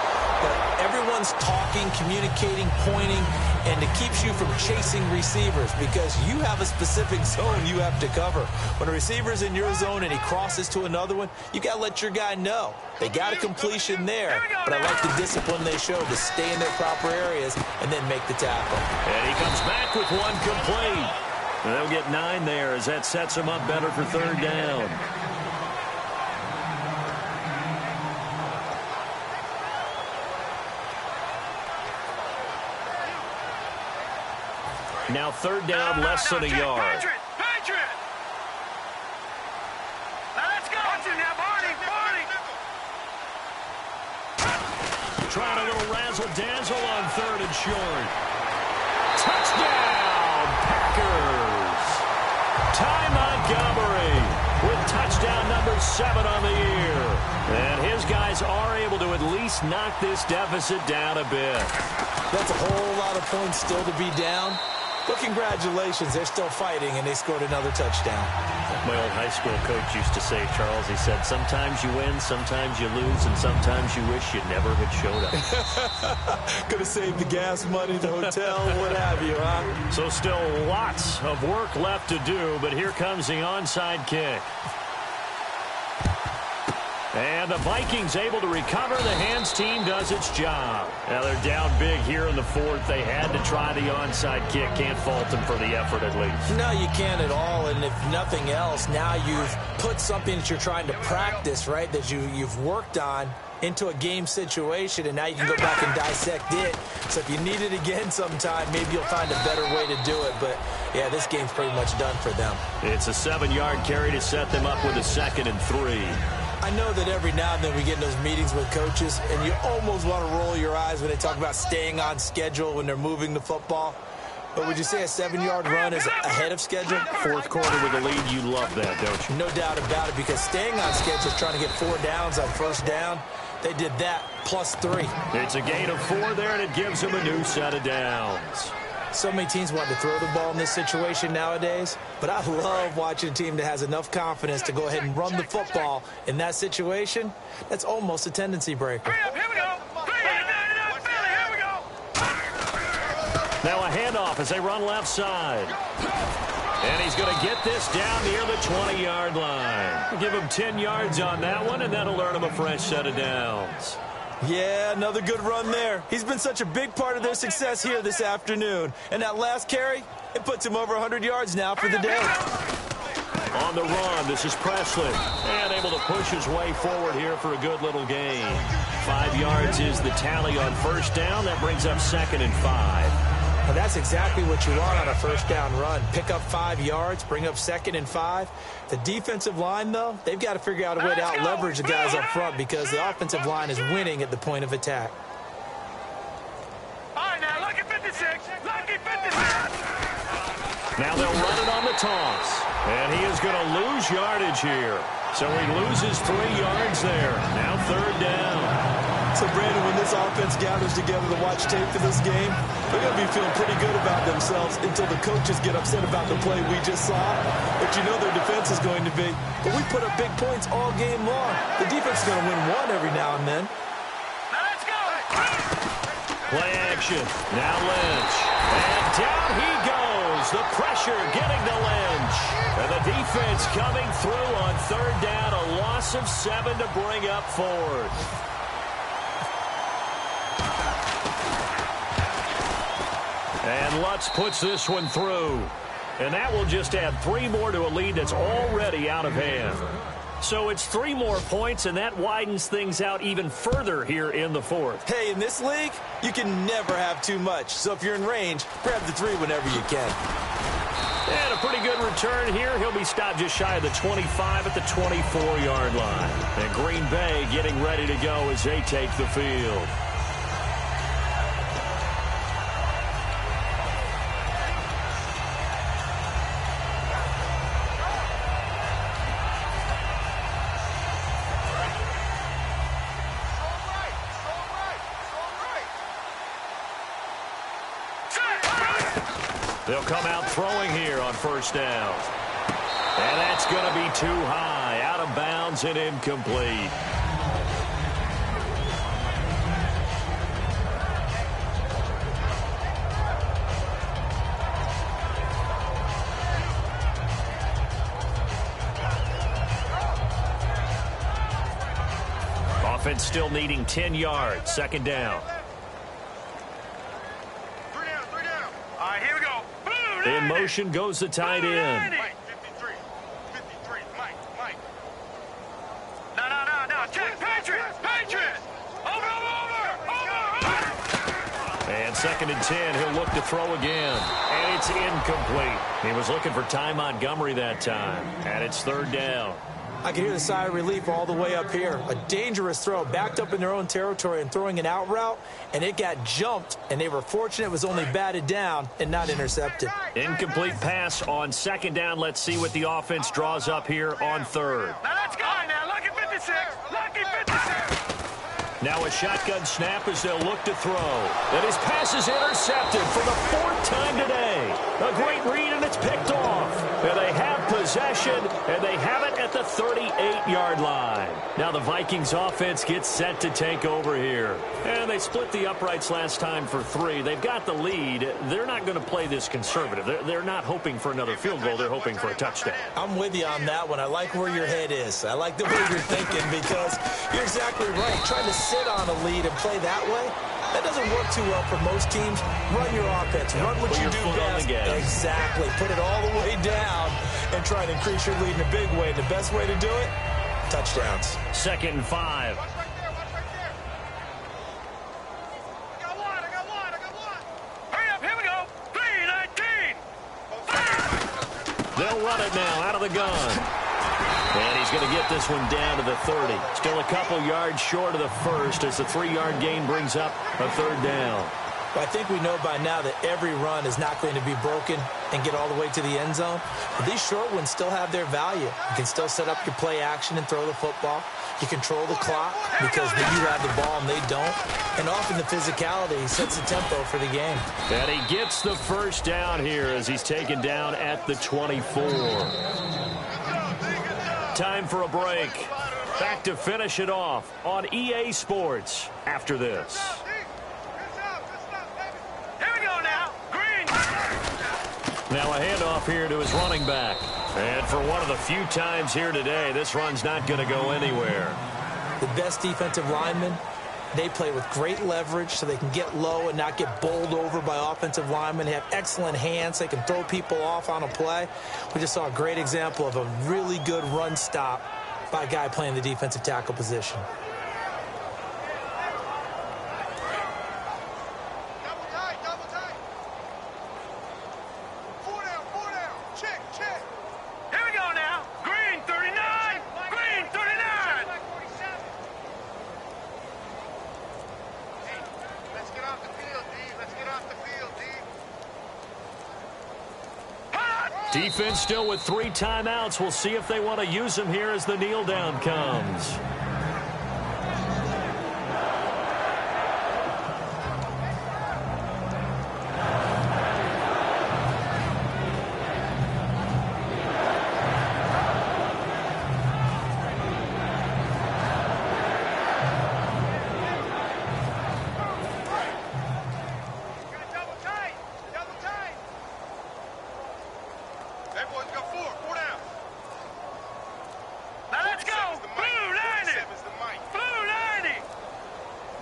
Speaker 2: But everyone's talking, communicating, pointing, and it keeps you from chasing receivers because you have a specific zone you have to cover. When a receiver's in your zone and he crosses to another one, you got to let your guy know. They got a completion there, but I like the discipline they showed to stay in their proper areas and then make the tackle.
Speaker 1: And he comes back with 1 complete. And they'll get 9 there as that sets them up better for 3rd down. Now 3rd down, less than a yard.
Speaker 3: Patriot! Now let's go! Watch it now, Barney!
Speaker 1: Trying a little razzle-dazzle on 3rd and short. Touchdown, Packers! Ty Montgomery with touchdown number 7 on the year. And his guys are able to at least knock this deficit down a bit.
Speaker 2: That's a whole lot of points still to be down. But congratulations, they're still fighting, and they scored another touchdown.
Speaker 1: My old high school coach used to say, Charles, he said, sometimes you win, sometimes you lose, and sometimes you wish you never had showed up.
Speaker 2: Could have saved the gas money, the hotel, what have you, huh?
Speaker 1: So still lots of work left to do, but here comes the onside kick. And the Vikings able to recover. The hands team does its job. Now they're down big here in the fourth. They had to try the onside kick. Can't fault them for the effort at least.
Speaker 2: No, you can't at all. And if nothing else, now you've put something that you're trying to practice, right, that you've worked on into a game situation, and now you can go back and dissect it. So if you need it again sometime, maybe you'll find a better way to do it. But, yeah, this game's pretty much done for them.
Speaker 1: It's a 7-yard carry to set them up with a 2nd and 3.
Speaker 2: I know that every now and then we get in those meetings with coaches, and you almost want to roll your eyes when they talk about staying on schedule when they're moving the football. But would you say a 7-yard run is ahead of schedule?
Speaker 1: Fourth quarter with a lead, you love that, don't you?
Speaker 2: No doubt about it, because staying on schedule is trying to get 4 downs on first down. They did that plus 3.
Speaker 1: It's a gain of 4 there, and it gives them a new set of downs.
Speaker 2: So many teams want to throw the ball in this situation nowadays, but I love watching a team that has enough confidence to go ahead and run the football in that situation. That's almost a tendency breaker.
Speaker 3: Here we go. Here we go.
Speaker 1: Now a handoff as they run left side. And he's going to get this down near the 20-yard line. Give him 10 yards on that one, and that'll earn him a fresh set of downs.
Speaker 2: Yeah, another good run there. He's been such a big part of their success here this afternoon. And that last carry, it puts him over 100 yards now for the day.
Speaker 1: On the run, this is Presley. And able to push his way forward here for a good little gain. 5 yards is the tally on first down. That brings up 2nd and 5.
Speaker 2: Well, that's exactly what you want on a first down run. Pick up 5 yards, bring up 2nd and 5. The defensive line, though, they've got to figure out a way to out-leverage the guys up front because the offensive line is winning at the point of attack.
Speaker 3: All right, now, lucky 56. Lucky 56.
Speaker 1: Now they'll run it on the toss. And he is going to lose yardage here. So he loses 3 yards there. Now 3rd down.
Speaker 2: So, Brandon, when this offense gathers together to watch tape for this game, they're going to be feeling pretty good about themselves until the coaches get upset about the play we just saw. But you know their defense is going to be. But we put up big points all game long. The defense is going to win one every now and then.
Speaker 3: Now let's go.
Speaker 1: Play action. Now Lynch. And down he goes. The pressure getting to Lynch. And the defense coming through on 3rd down. A loss of 7 to bring up 4th. And Lutz puts this one through. And that will just add 3 more to a lead that's already out of hand. So it's 3 more points, and that widens things out even further here in the 4th.
Speaker 2: Hey, in this league, you can never have too much. So if you're in range, grab the 3 whenever you can.
Speaker 1: And a pretty good return here. He'll be stopped just shy of the 25 at the 24-yard line. And Green Bay getting ready to go as they take the field. They'll come out throwing here on first down. And that's going to be too high, out of bounds and incomplete. Offense still needing 10 yards, 2nd down. In motion goes the tight end.
Speaker 3: Mike, 53. 53. Mike. No. Check. Patriot. Over.
Speaker 1: And 2nd and 10. He'll look to throw again. And it's incomplete. He was looking for Ty Montgomery that time. And it's 3rd down.
Speaker 2: I can hear the sigh of relief all the way up here. A dangerous throw, backed up in their own territory and throwing an out route, and it got jumped, and they were fortunate it was only batted down and not intercepted.
Speaker 1: Incomplete pass on second down. Let's see what the offense draws up here on third.
Speaker 3: Now let's go. Now, lucky 56. Lucky 56.
Speaker 1: Now a shotgun snap as they'll look to throw. And his pass is intercepted for the fourth time today. A great read, and it's picked off. And they have possession, and they have it at the 38-yard line. Now the Vikings offense gets set to take over here. And they split the uprights last time for 3. They've got the lead. They're not going to play this conservative. They're not hoping for another field goal. They're hoping for a touchdown.
Speaker 2: I'm with you on that one. I like where your head is. I like the way you're thinking because you're exactly right. Trying to sit on a lead and play that way, that doesn't work too well for most teams. Run your offense. Run what you do best. Exactly. Put it all the way down and try to increase your lead in a big way. The best way to do it, touchdowns.
Speaker 1: 2nd and 5.
Speaker 3: I got one. Hurry up, here we go. 3-19.
Speaker 1: They'll run it now out of the gun. And he's going to get this one down to the 30. Still a couple yards short of the first as the 3-yard gain brings up a third down.
Speaker 2: Well, I think we know by now that every run is not going to be broken and get all the way to the end zone. But these short ones still have their value. You can still set up your play action and throw the football. You control the clock because when you have the ball and they don't. And often the physicality sets the tempo for the game.
Speaker 1: And he gets the first down here as he's taken down at the 24. Time for a break. Back to finish it off on EA Sports after this.
Speaker 3: Here we go now. Green.
Speaker 1: Now a handoff here to his running back. And for one of the few times here today, this run's not going to go anywhere.
Speaker 2: The best defensive linemen, they play with great leverage so they can get low and not get bowled over by offensive linemen. They have excellent hands. They can throw people off on a play. We just saw a great example of a really good run stop by a guy playing the defensive tackle position.
Speaker 3: Double tight. 4 down. Check. Here we go now. Green 39. Green 39. Let's get off the field, D.
Speaker 1: Defense still with 3 timeouts. We'll see if they want to use them here as the kneel down comes.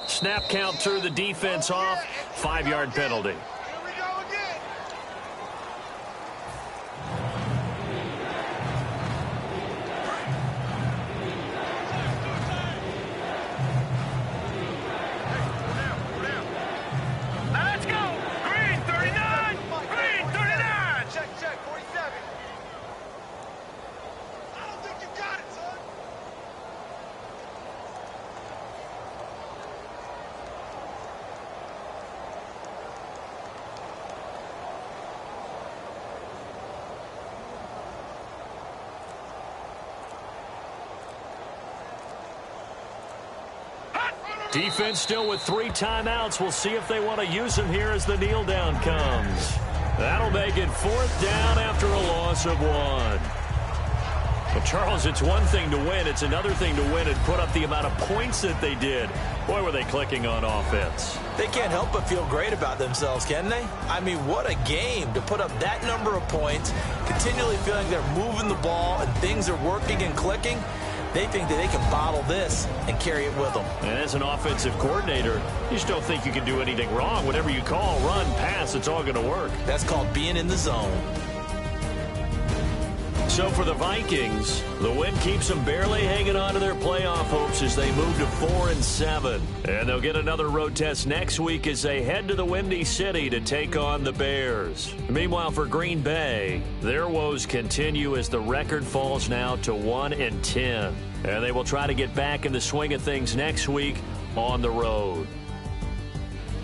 Speaker 1: Snap count threw the defense off. 5-yard penalty.
Speaker 3: Let's go. Green 39. Green 39. Check. 47. I don't think you got it, son.
Speaker 1: Defense still with 3 timeouts. We'll see if they want to use them here as the kneel down comes. That'll make it 4th down after a loss of 1. Well, Charles, it's one thing to win. It's another thing to win and put up the amount of points that they did. Boy, were they clicking on offense.
Speaker 2: They can't help but feel great about themselves, can they? I mean, what a game to put up that number of points, continually feeling they're moving the ball and things are working and clicking. They think that they can bottle this and carry it with them.
Speaker 1: And as an offensive coordinator, you just don't think you can do anything wrong. Whatever you call, run, pass, it's all going to work.
Speaker 2: That's called being in the zone.
Speaker 1: So for the Vikings, the win keeps them barely hanging on to their playoff hopes as they move to 4-7. And they'll get another road test next week as they head to the Windy City to take on the Bears. Meanwhile, for Green Bay, their woes continue as the record falls now to 1-10. And they will try to get back in the swing of things next week on the road.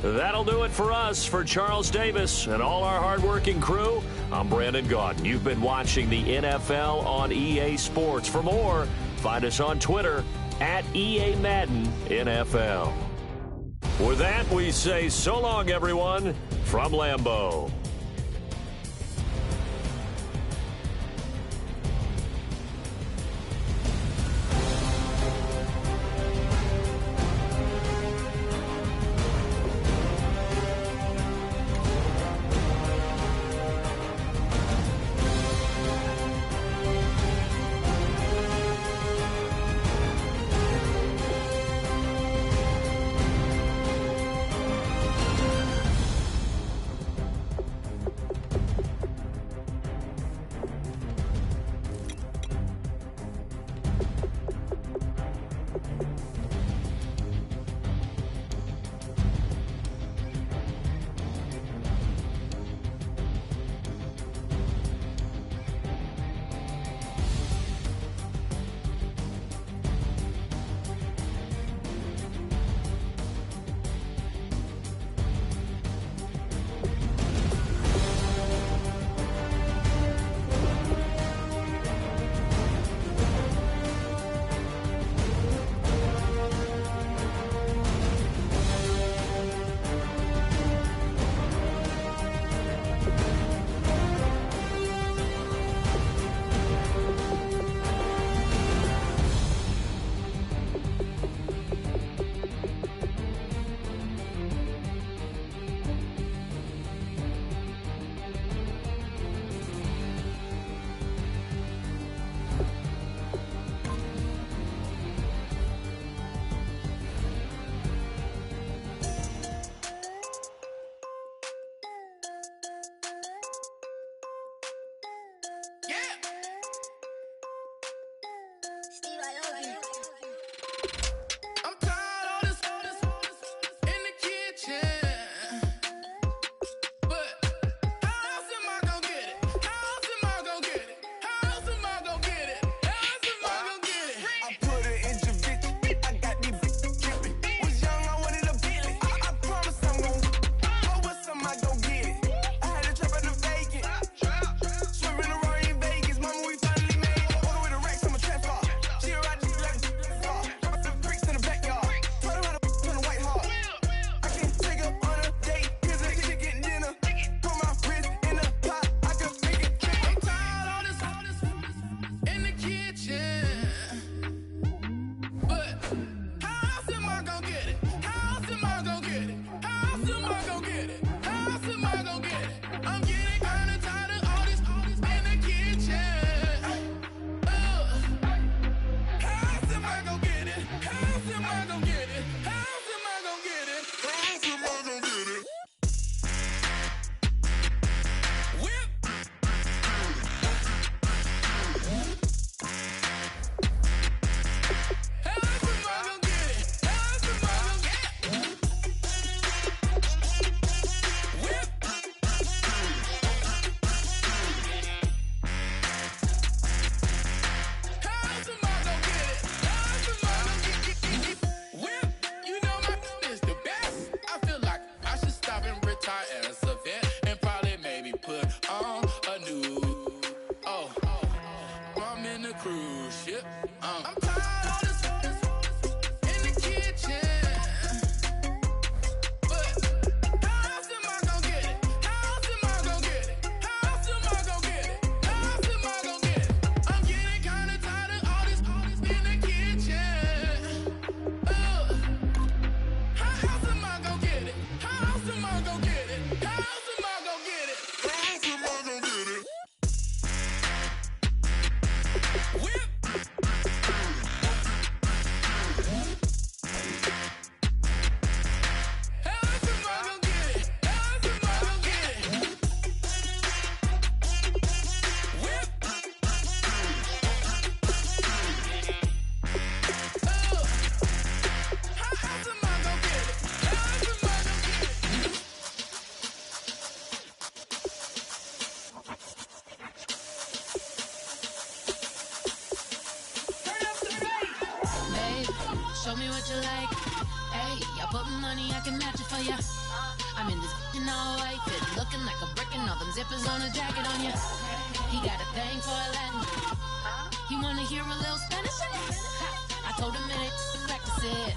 Speaker 1: That'll do it for us. For Charles Davis and all our hardworking crew, I'm Brandon Gaudin. You've been watching the NFL on EA Sports. For more, find us on Twitter at EA Madden NFL. With that, we say so long, everyone, from Lambeau.
Speaker 4: show me what you like. Hey, I put money, I can match it for ya. I'm in this all white fit, looking like a brick and all them zippers on a jacket on ya. He got a thing for a Latin. He wanna hear a little Spanish? I told him it, practice it.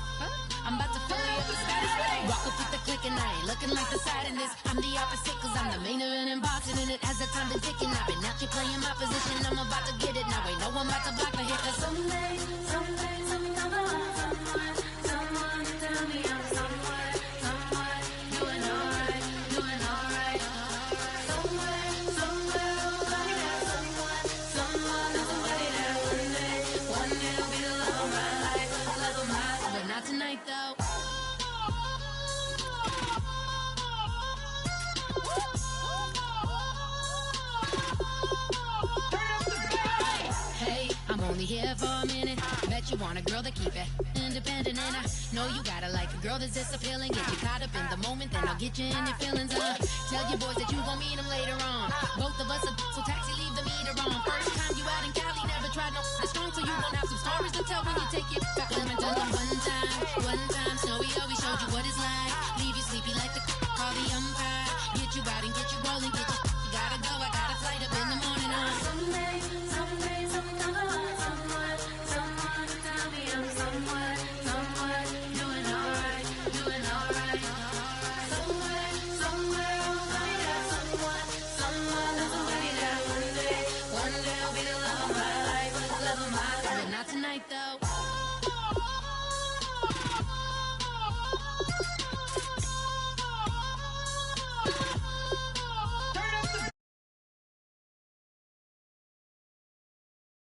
Speaker 4: I'm about to fill you up with Spanish. Walk up with the click and I ain't looking like the side in this. I'm the opposite cause I'm the main event in boxing and it has the time been ticking. I've been out here playing my position. I'm about to get it now. Ain't no one about to block the hit cause someday, someone tell me I'm someone doing alright. Somewhere, somebody that one day will be the love of my life, but not tonight though. Hey, I'm only here for a minute. Bet you want a girl that keep it independent, and I know you gotta like a girl that's this appealing. Get you caught up in the moment, then I'll get you in your feelings. Tell your boys that you gon' meet them later on. Both of us are so taxi, leave the meter on. First time you out in Cali, never tried no strong, so you gon' have some stories to tell when you take it back. Let me tell them one time, Snowy always showed you what it's like. Leave you sleepy like the call the umpire. Get you out and get you rolling, get you